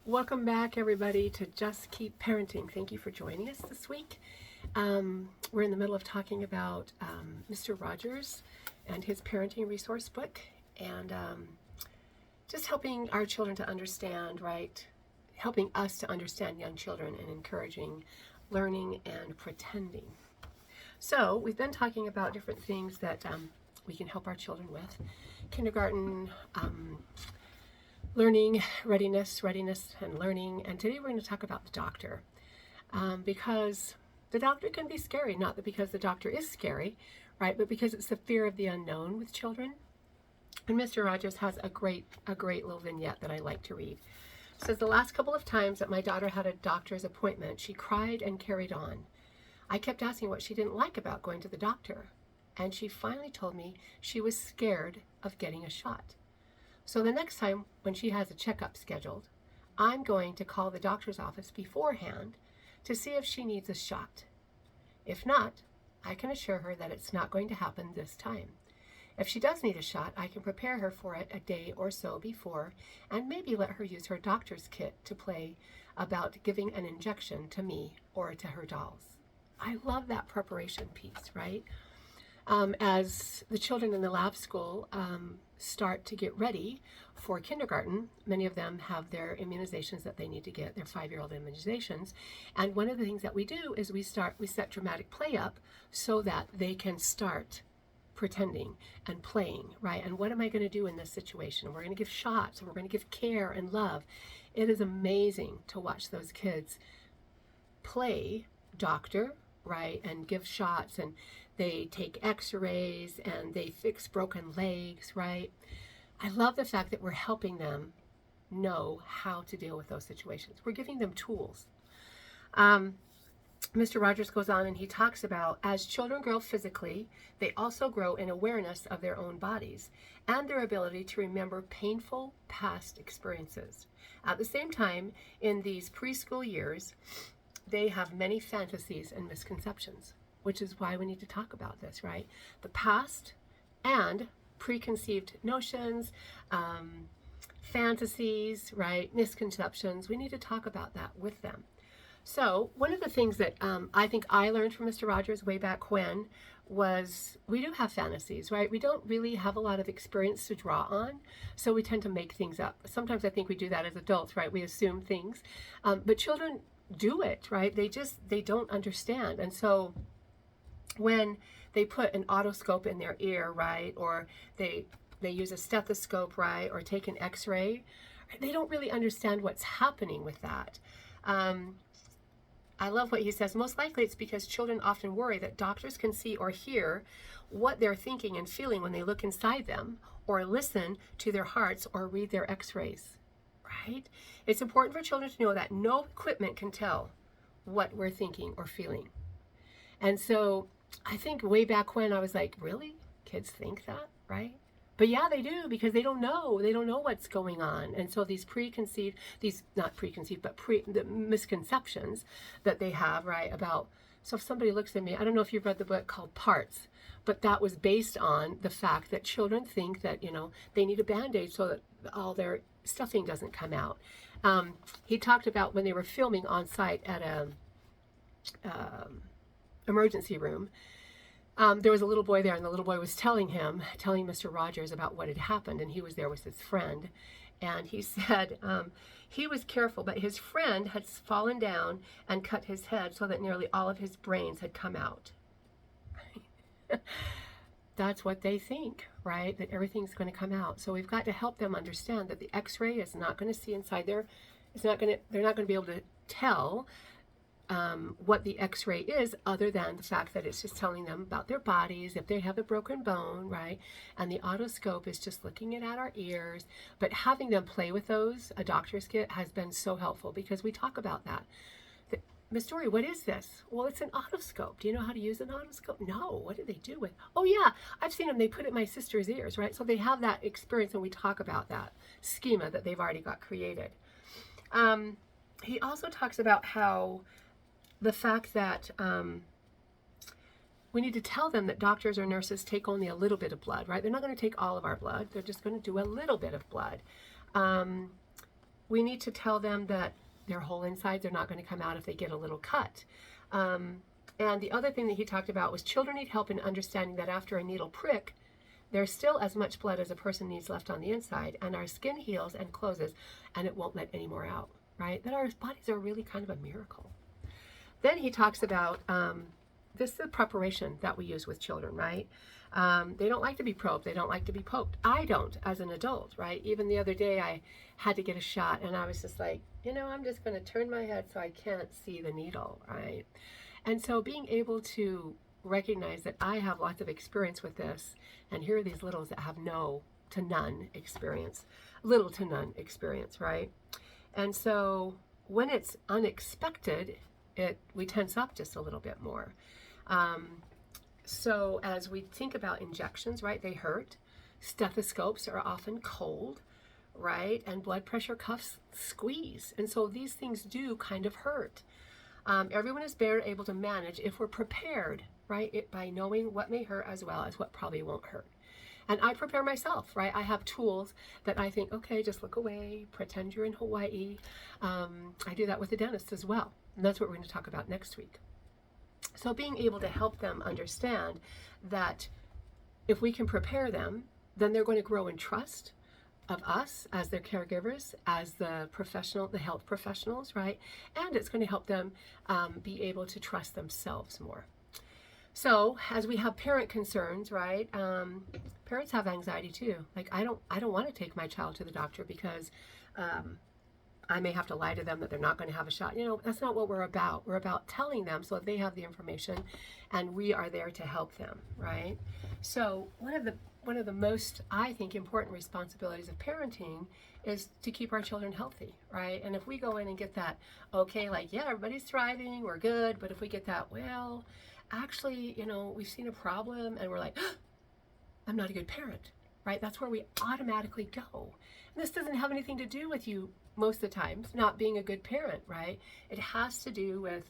Welcome back, everybody, to Just Keep Parenting. Thank you for joining us this week. We're in the middle of talking about Mr. Rogers and his parenting resource book, and just helping our children to understand, right? Helping us to understand young children and encouraging learning and pretending. So we've been talking about different things that we can help our children with. Kindergarten, learning, readiness and learning. And today we're going to talk about the doctor, because the doctor can be scary, not that because the doctor is scary, right, but because it's the fear of the unknown with children. And Mr. Rogers has a great little vignette that I like to read. It says, the last couple of times that my daughter had a doctor's appointment, she cried and carried on. I kept asking what she didn't like about going to the doctor, and she finally told me she was scared of getting a shot. So the next time when she has a checkup scheduled, I'm going to call the doctor's office beforehand to see if she needs a shot. If not, I can assure her that it's not going to happen this time. If she does need a shot, I can prepare her for it a day or so before and maybe let her use her doctor's kit to play about giving an injection to me or to her dolls. I love that preparation piece, right? As the children in the lab school start to get ready for kindergarten, many of them have their immunizations that they need to get, their 5-year-old immunizations. And one of the things that we do is we set dramatic play up so that they can start pretending and playing, right? And what am I going to do in this situation? We're going to give shots, and we're going to give care and love. It is amazing to watch those kids play doctor, right, and give shots, and they take x-rays and they fix broken legs, right? I love the fact that we're helping them know how to deal with those situations. We're giving them tools. Mr. Rogers goes on and he talks about, as children grow physically, they also grow in awareness of their own bodies and their ability to remember painful past experiences. At the same time, in these preschool years, they have many fantasies and misconceptions, which is why we need to talk about this, right? The past and preconceived notions, fantasies, right? Misconceptions. We need to talk about that with them. So one of the things that I think I learned from Mr. Rogers way back when was we do have fantasies, right? We don't really have a lot of experience to draw on, so we tend to make things up. Sometimes I think we do that as adults, right? We assume things, but children do it, right? They don't understand. And so when they put an otoscope in their ear, right, or they use a stethoscope, right, or take an x-ray, they don't really understand what's happening with that. I love what he says. Most likely it's because children often worry that doctors can see or hear what they're thinking and feeling when they look inside them or listen to their hearts or read their x-rays, right? It's important for children to know that no equipment can tell what we're thinking or feeling. And so I think way back when I was like, really? Kids think that, right? But yeah, they do, because they don't know. They don't know what's going on. And so these the misconceptions that they have, right, about, so if somebody looks at me, I don't know if you've read the book called Parts, but that was based on the fact that children think that, they need a Band-Aid so that all their stuffing doesn't come out. He talked about when they were filming on site at a emergency room, there was a little boy there, and the little boy was telling Mr. Rogers about what had happened, and he was there with his friend, and he said he was careful, but his friend had fallen down and cut his head so that nearly all of his brains had come out. That's what they think, right? That everything's going to come out. So we've got to help them understand that the x-ray is not going to see inside there. They're not going to be able to tell what the x-ray is, other than the fact that it's just telling them about their bodies, if they have a broken bone, right? And the otoscope is just looking at our ears. But having them play with those, a doctor's kit, has been so helpful, because we talk about that. Miss Dory, what is this? Well, it's an otoscope. Do you know how to use an otoscope? No. What do they do with? Oh yeah, I've seen them. They put it in my sister's ears, right? So they have that experience, and we talk about that schema that they've already got created. He also talks about how the fact that we need to tell them that doctors or nurses take only a little bit of blood, right? They're not going to take all of our blood. They're just going to do a little bit of blood. we need to tell them that their whole insides are not going to come out if they get a little cut. And the other thing that he talked about was children need help in understanding that after a needle prick, there's still as much blood as a person needs left on the inside, and our skin heals and closes, and it won't let any more out, right? That our bodies are really kind of a miracle. Then he talks about this is the preparation that we use with children, right? They don't like to be probed. They don't like to be poked. I don't as an adult, right? Even the other day I had to get a shot, and I was just like, I'm just going to turn my head so I can't see the needle, right? And so being able to recognize that I have lots of experience with this, and here are these littles that have little to none experience, right? And so when it's unexpected, we tense up just a little bit more. So as we think about injections, right, they hurt. Stethoscopes are often cold, right? And blood pressure cuffs squeeze. And so these things do kind of hurt. Everyone is better able to manage if we're prepared, right, by knowing what may hurt as well as what probably won't hurt. And I prepare myself, right? I have tools that I think, okay, just look away, pretend you're in Hawaii. I do that with the dentist as well. And that's what we're going to talk about next week. So being able to help them understand that if we can prepare them, then they're going to grow in trust of us as their caregivers, as the health professionals, right? And it's going to help them be able to trust themselves more. So as we have parent concerns, right? Parents have anxiety too. Like I don't want to take my child to the doctor because I may have to lie to them that they're not going to have a shot. That's not what we're about. We're about telling them so that they have the information, and we are there to help them, right? So one of the most, I think, important responsibilities of parenting is to keep our children healthy, right? And if we go in and get that, okay, like, yeah, everybody's thriving, we're good, but if we get that, well, actually, we've seen a problem, and we're like, I'm not a good parent, right? That's where we automatically go. And this doesn't have anything to do with you most of the times not being a good parent, right? It has to do with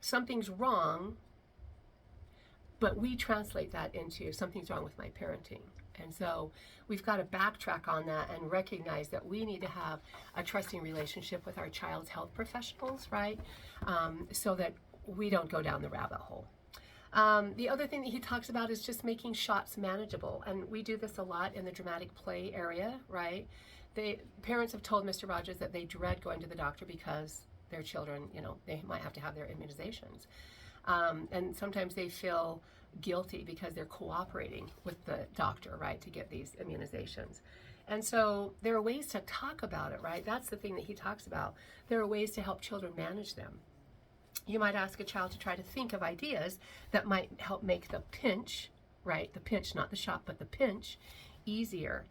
something's wrong, but we translate that into something's wrong with my parenting. And so we've got to backtrack on that and recognize that we need to have a trusting relationship with our child's health professionals, right? So that we don't go down the rabbit hole. The other thing that he talks about is just making shots manageable. And we do this a lot in the dramatic play area, right? Parents have told Mr. Rogers that they dread going to the doctor because their children, they might have to have their immunizations. And sometimes they feel guilty because they're cooperating with the doctor, right, to get these immunizations. And so there are ways to talk about it, right? That's the thing that he talks about. There are ways to help children manage them. You might ask a child to try to think of ideas that might help make the pinch, right, the pinch, not the shot, but the pinch, easier.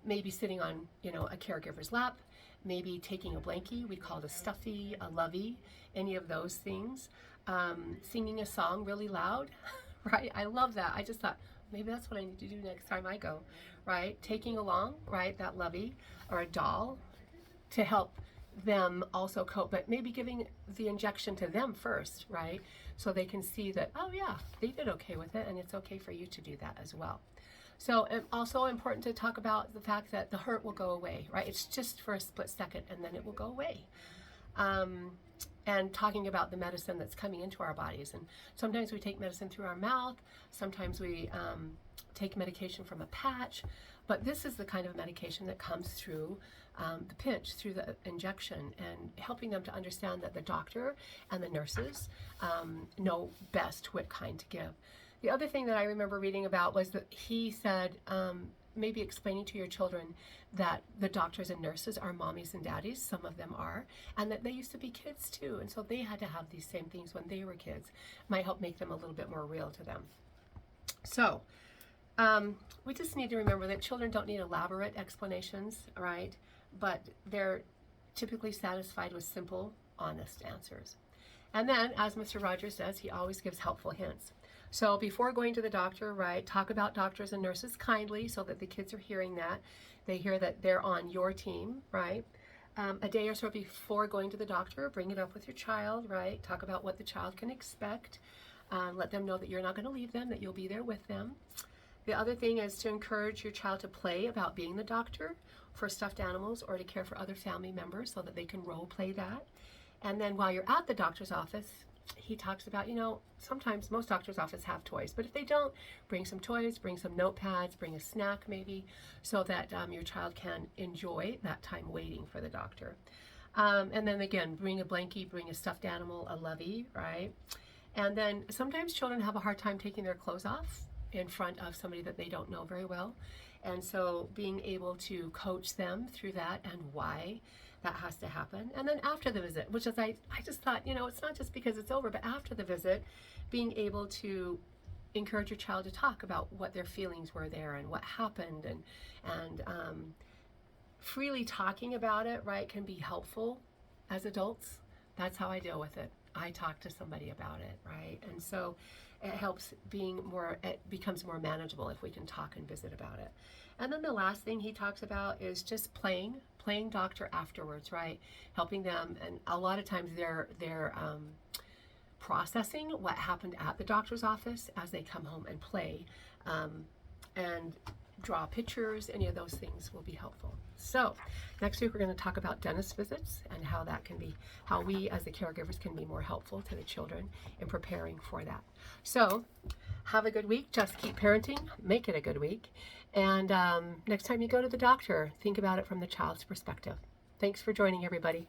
Maybe sitting on, a caregiver's lap, maybe taking a blankie, we call it a stuffy, a lovey, any of those things. Singing a song really loud, right? I love that. I just thought, maybe that's what I need to do next time I go, right? Taking along, right, that lovey or a doll to help them also cope, but maybe giving the injection to them first, right? So they can see that, oh yeah, they did okay with it, and it's okay for you to do that as well. So also important to talk about the fact that the hurt will go away, right? It's just for a split second, and then it will go away. And talking about the medicine that's coming into our bodies. And sometimes we take medicine through our mouth. Sometimes we take medication from a patch. But this is the kind of medication that comes through the pinch, through the injection, and helping them to understand that the doctor and the nurses know best what kind to give. The other thing that I remember reading about was that he said, maybe explaining to your children that the doctors and nurses are mommies and daddies, some of them are, and that they used to be kids too, and so they had to have these same things when they were kids. Might help make them a little bit more real to them. So we just need to remember that children don't need elaborate explanations, right? But they're typically satisfied with simple, honest answers. And then, as Mr. Rogers says, he always gives helpful hints. So before going to the doctor, right, talk about doctors and nurses kindly so that the kids are hearing that. They hear that they're on your team, right? A day or so before going to the doctor, bring it up with your child, right? Talk about what the child can expect. Let them know that you're not going to leave them, that you'll be there with them. The other thing is to encourage your child to play about being the doctor for stuffed animals or to care for other family members so that they can role play that. And then while you're at the doctor's office, he talks about, sometimes most doctor's offices have toys, but if they don't, bring some toys, bring some notepads, bring a snack maybe, so that your child can enjoy that time waiting for the doctor. And then again, bring a blankie, bring a stuffed animal, a lovey, right? And then sometimes children have a hard time taking their clothes off in front of somebody that they don't know very well. And so being able to coach them through that and why that has to happen. And then after the visit, which is, I just thought, it's not just because it's over, but after the visit, being able to encourage your child to talk about what their feelings were there and what happened, and freely talking about it, right, can be helpful as adults. That's how I deal with it. I talk to somebody about it, right? And so it helps it becomes more manageable if we can talk and visit about it. And then the last thing he talks about is just playing doctor afterwards, right? Helping them, and a lot of times they're processing what happened at the doctor's office as they come home and play, and draw pictures. Any of those things will be helpful. So next week we're going to talk about dentist visits and how we as the caregivers can be more helpful to the children in preparing for that. So have a good week. Just keep parenting. Make it a good week. And next time you go to the doctor, think about it from the child's perspective. Thanks for joining, everybody.